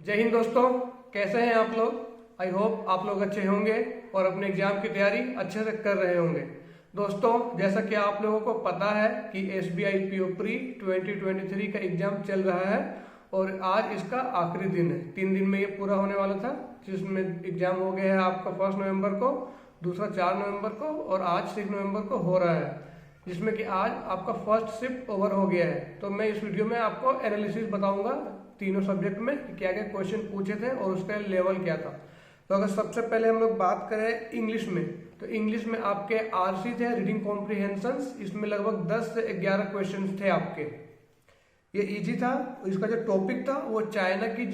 जय हिंद दोस्तों, कैसे हैं आप लोग। आई होप आप लोग अच्छे होंगे और अपने एग्जाम की तैयारी अच्छे से कर रहे होंगे। दोस्तों, जैसा कि आप लोगों को पता है कि SBI PO प्री 2023 का एग्जाम चल रहा है और आज इसका आखिरी दिन है। 3 दिन में ये पूरा होने वाला था, जिसमें एग्जाम हो गया है आपका 1 नवंबर को, दूसरा 4 नवंबर को और आज 6 नवंबर को हो रहा है, जिसमें कि आज आपका फर्स्ट शिफ्ट ओवर हो गया है। तो मैं इस वीडियो में आपको एनालिसिस बताऊंगा तीनों सब्जेक्ट में कि क्या क्या क्वेश्चन पूछे थे और उसका लेवल क्या था। तो अगर सबसे पहले हम लोग बात करें इंग्लिश में, तो इंग्लिश में आपके RC थे, रीडिंग कॉम्प्रिहेंशंस। इसमें लगभग 10 से 11 क्वेश्चन थे आपके। ये इजी था। इसका जो टॉपिक था वो चाइना की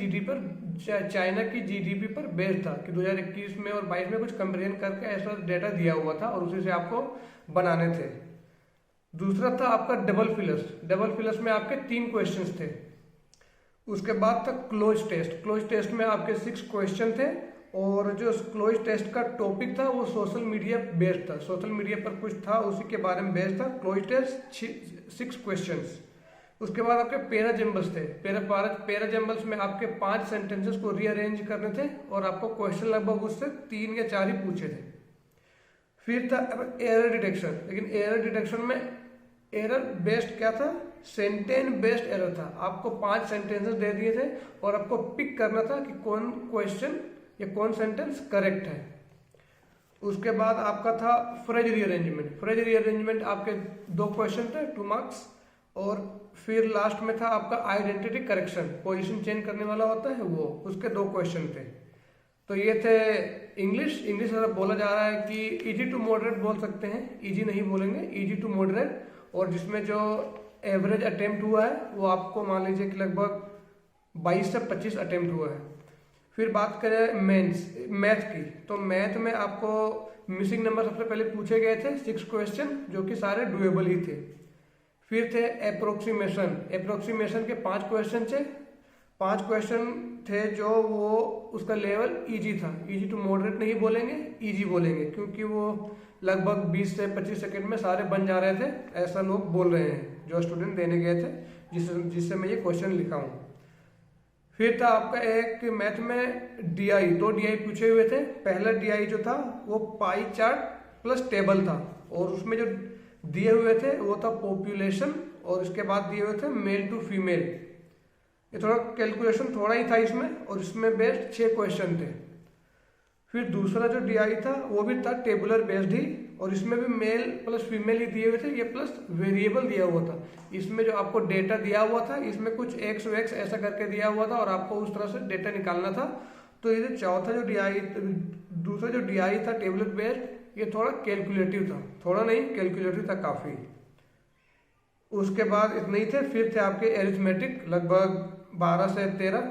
GDP पर बेस्ड था कि 2021 में और 22 में कुछ कंपेरिजन करके ऐसा डेटा दिया हुआ था और उसी से आपको बनाने थे। दूसरा था आपका डबल फिलर्स में आपके 3 क्वेश्चंस थे। उसके बाद था क्लोज टेस्ट में आपके 6 क्वेश्चन थे और जो क्लोज टेस्ट का टॉपिक था वो सोशल मीडिया बेस्ड था। सोशल मीडिया पर कुछ था, उसी के बारे में बेस्ड था। Close test 6 questions. उसके बाद आपके पैराजम्बल्स थे। पैराजम्बल्स में आपके 5 सेंटेंसेस को रीअरेंज करने थे और आपको क्वेश्चन लगभग उससे 3 या 4 ही पूछे थे। फिर था एरर डिटेक्शन, लेकिन एरर डिटेक्शन में एरर बेस्ड क्या था, सेंटेंस बेस्ड एरर था। आपको 5 सेंटेंसेस दे दिए थे और आपको पिक करना था कि कौन क्वेश्चन या कौन सेंटेंस करेक्ट है। उसके बाद आपका था फ्रेज रीअरेंजमेंट आपके 2 क्वेश्चन थे, 2 मार्क्स। और फिर लास्ट में था आपका आइडेंटिटी करेक्शन, पोजीशन चेंज करने वाला होता है वो, उसके 2 क्वेश्चन थे। तो ये थे इंग्लिश अगर बोला जा रहा है कि इजी टू मॉडरेट बोल सकते हैं, इजी नहीं बोलेंगे, इजी टू मॉडरेट। और जिसमें जो एवरेज अटेम्प्ट हुआ है वो आपको मान लीजिए कि लगभग 22 से 25 अटेम्प्ट हुआ है। फिर बात करें मैथ की, तो मैथ में आपको मिसिंग नंबर सबसे पहले पूछे गए थे 6 क्वेश्चन, जो कि सारे डुएबल ही थे। फिर थे अप्रोक्सीमेशन के 5 क्वेश्चन थे। 5 क्वेश्चन थे जो वो उसका लेवल इजी था। इजी टू मॉडरेट नहीं बोलेंगे, इजी बोलेंगे, क्योंकि वो लगभग 20 से 25 सेकंड में सारे बन जा रहे थे, ऐसा लोग बोल रहे हैं जो स्टूडेंट देने गए थे, जिससे मैं ये क्वेश्चन लिखा हूँ। फिर था आपका एक मैथ में DI, 2 DI पूछे हुए थे। पहला DI जो था वो पाई चार्ट प्लस टेबल था और उसमें जो दिए हुए थे वो था पॉपुलेशन और उसके बाद दिए हुए थे मेल टू फीमेल। ये थोड़ा कैलकुलेशन थोड़ा ही था इसमें और इसमें बेस्ड 6 क्वेश्चन थे। फिर दूसरा जो DI था वो भी था टेबुलर बेस्ड ही और इसमें भी मेल प्लस फीमेल ही दिए हुए थे, ये प्लस वेरिएबल दिया हुआ था। इसमें जो आपको डेटा दिया हुआ था इसमें कुछ एक्स वैक्स ऐसा करके दिया हुआ था और आपको उस तरह से डेटा निकालना था। तो ये चौथा जो दूसरा जो DI था टेबुलर बेस्ड, ये थोड़ा कैलकुलेटिव था, थोड़ा नहीं कैलकुलेटिव था काफी। उसके बाद इतने ही थे। फिर थे आपके एरिथमेटिक, लगभग 12 से 13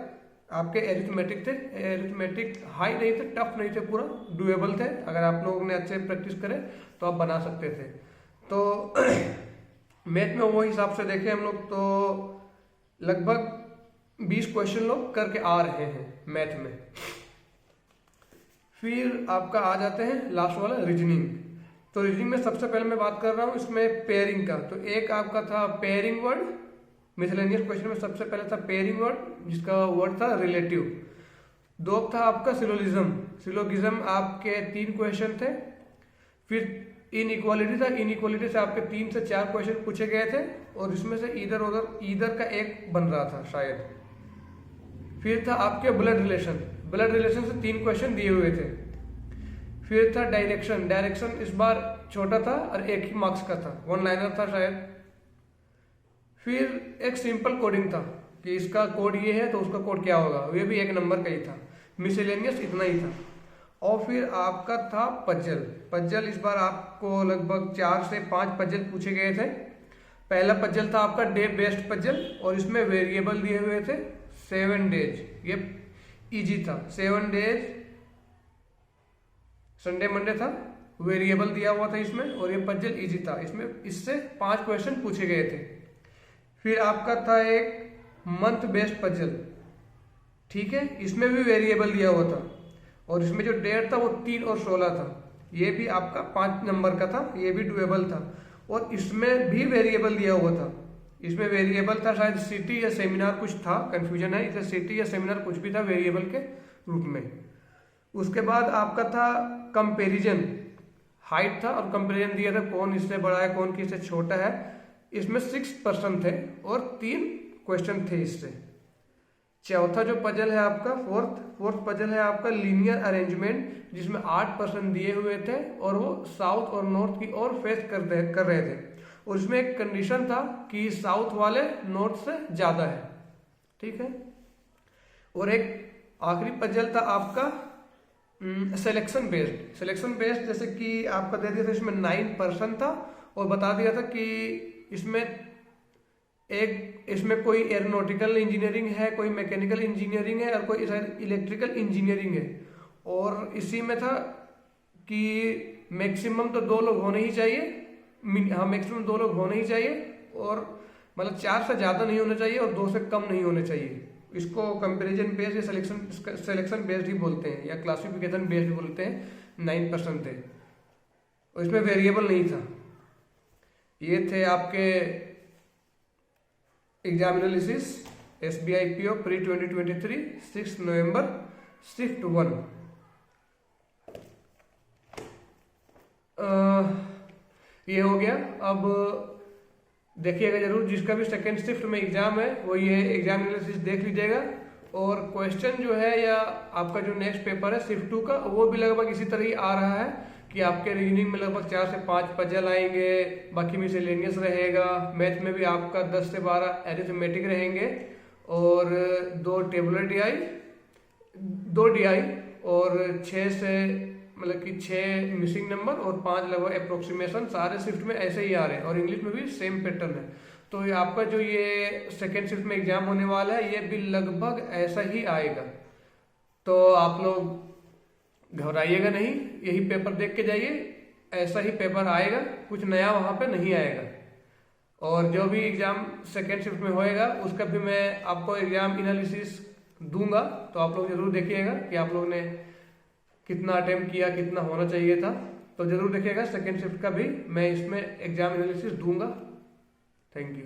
आपके एरिथमेटिक थे। एरिथमेटिक हाई नहीं थे, टफ नहीं थे, पूरा डुएबल थे। अगर आप लोगों ने अच्छे प्रैक्टिस करे तो आप बना सकते थे। तो मैथ में वो हिसाब से देखें हम लोग तो लगभग 20 क्वेश्चन लोग करके आ रहे हैं मैथ में। फिर आपका आ जाते हैं लास्ट वाला रीजनिंग। तो रीजनिंग में सबसे पहले मैं बात कर रहा हूँ इसमें पेयरिंग का। तो एक आपका था पेयरिंग वर्ड, मिसलेनियस क्वेश्चन में सबसे पहले था पेयरिंग वर्ड, जिसका वर्ड था रिलेटिव। 2 था आपका सिलोगिज्म आपके 3 क्वेश्चन थे। फिर इनइक्वालिटी था, इनइक्वालिटी से आपके 3 से 4 क्वेश्चन पूछे गए थे और इसमें से इधर का एक बन रहा था शायद। फिर था आपके ब्लड रिलेशन से 3 क्वेश्चन दिए हुए थे। फिर था डायरेक्शन इस बार छोटा था और 1 ही मार्क्स का था, 1 लाइनर था शायद। फिर एक सिंपल कोडिंग था कि इसका कोड ये है तो उसका कोड क्या होगा, ये भी 1 नंबर का ही था। मिसलेनियस इतना ही था। और फिर आपका था पजल इस बार आपको लगभग 4 से 5 पजल पूछे गए थे। पहला पजल था आपका डे बेस्ड पजल और इसमें वेरिएबल दिए हुए थे 7 डेज, ये इजी था। 7 डेज संडे मंडे था, वेरिएबल दिया हुआ था इसमें और ये पजल इजी था। इसमें इससे 5 क्वेश्चन पूछे गए थे। फिर आपका था एक मंथ बेस्ड पजल, ठीक है, इसमें भी वेरिएबल दिया हुआ था और इसमें जो डेट था वो 3 और 16 था, ये भी आपका 5 नंबर का था, ये भी डुएबल था और इसमें भी वेरिएबल दिया हुआ था। इसमें वेरिएबल था शायद सिटी या सेमिनार कुछ था, कंफ्यूजन है, इसे सिटी या सेमिनार कुछ भी था वेरिएबल के रूप में। उसके बाद आपका था कंपैरिजन, हाइट था और कंपैरिजन दिया था कौन इससे बड़ा है कौन किससे छोटा है। इसमें 6 प्रश्न थे और 3 क्वेश्चन थे इससे। चौथा जो पजल है आपका फोर्थ पजल है आपका लीनियर अरेंजमेंट, जिसमें 8 प्रश्न दिए हुए थे और वो साउथ और नॉर्थ की ओर फेस कर रहे थे, और इसमें एक कंडीशन था कि साउथ वाले नॉर्थ से ज्यादा है, ठीक है। और एक आखिरी पजल था आपका सिलेक्शन बेस्ड, जैसे कि आपका दे दिया था इसमें 9 प्रश्न था और बता दिया था कि इसमें कोई एरोनॉटिकल इंजीनियरिंग है, कोई मैकेनिकल इंजीनियरिंग है और कोई इलेक्ट्रिकल इंजीनियरिंग है। और इसी में था कि मैक्सिमम तो 2 लोग होने ही चाहिए, हाँ मैक्सिमम 2 लोग होने ही चाहिए, और मतलब 4 से ज्यादा नहीं होना चाहिए और 2 से कम नहीं होने चाहिए। इसको कंपैरिजन बेस्ड या सिलेक्शन बेस्ड ही बोलते हैं या क्लासिफिकेशन बेस्ड बोलते हैं। 9% थे और इसमें वेरिएबल नहीं था। ये थे आपके exam analysis SBI PO pre 2023 6 नवंबर शिफ्ट 1। ये हो गया। अब देखिएगा जरूर, जिसका भी सेकेंड शिफ्ट में एग्जाम है वो ये एग्जाम एनालिसिस देख लीजिएगा। और क्वेश्चन जो है या आपका जो नेक्स्ट पेपर है शिफ्ट 2 का, वो भी लगभग इसी तरह ही आ रहा है कि आपके रीजनिंग में लगभग 4 से 5 पजल आएंगे, बाकी मिसलेनियस रहेगा, मैथ में भी आपका 10 से 12 एरिथमेटिक रहेंगे, और 2 टेबुलर DI, 2 DI, और 6 से मतलब कि 6 मिसिंग नंबर और 5 लगभग अप्रोक्सीमेशन। सारे शिफ्ट में ऐसे ही आ रहे हैं और इंग्लिश में भी सेम पैटर्न है। तो ये आपका जो ये सेकेंड शिफ्ट में एग्जाम होने वाला है ये भी लगभग ऐसा ही आएगा। तो आप लोग घबराइएगा नहीं, यही पेपर देख के जाइए, ऐसा ही पेपर आएगा, कुछ नया वहां पे नहीं आएगा। और जो भी एग्जाम सेकेंड शिफ्ट में होएगा उसका भी मैं आपको एग्जाम एनालिसिस दूंगा, तो आप लोग जरूर देखिएगा कि आप लोग ने कितना अटेम्प्ट किया, कितना होना चाहिए था। तो जरूर देखिएगा, सेकेंड शिफ्ट का भी मैं इसमें एग्जाम एनालिसिस दूंगा। Thank you.